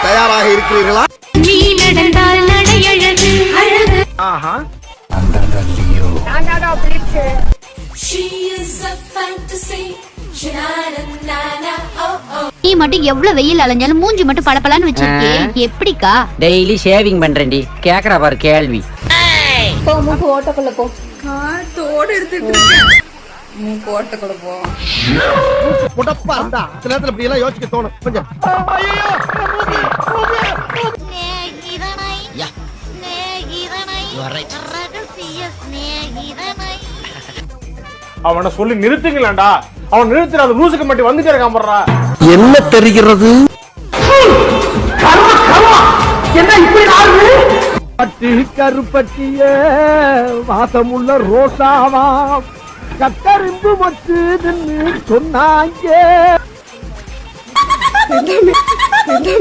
தயாராக இருக்கிறீர்களா? நீ நடந்தால் நடையழகு அழகு. ஆஹா. She is a fantasy. நீ மட்டும் எவ்வளவு வெயில் அலைஞ்சாலும் மூஞ்சி மட்டும் பளபளன்னு வச்சிருக்கே, எப்படிக்கா? டெய்லி ஷேவிங் பண்றேன்டி. கேக்குறா பாரு கேள்வி. போ மூக்கு ஓட்டக்குள்ள போ. தோடு எடுத்துட்டு இருக்கேன். மூக்கு ஓட்டக்குள்ள போ. புடப்பா இருந்தா சில நேரத்துல இப்படி எல்லாம் யோசிக்க தோணும் கொஞ்சம். அவனை சொல்லி நிறுத்துங்களேன்டா. அவன் நிறுத்துற அந்த லூசுக்கு மட்டும் வந்துட்டே இருக்கான் போடுறா. என்ன தெரிகிறது? என்ன இப்படி ஆகுது? பட்டி கருப்பட்டிய வாசமுள்ள ரோசாவா கத்தறிந்து வச்சுன்னு சொன்னாங்க.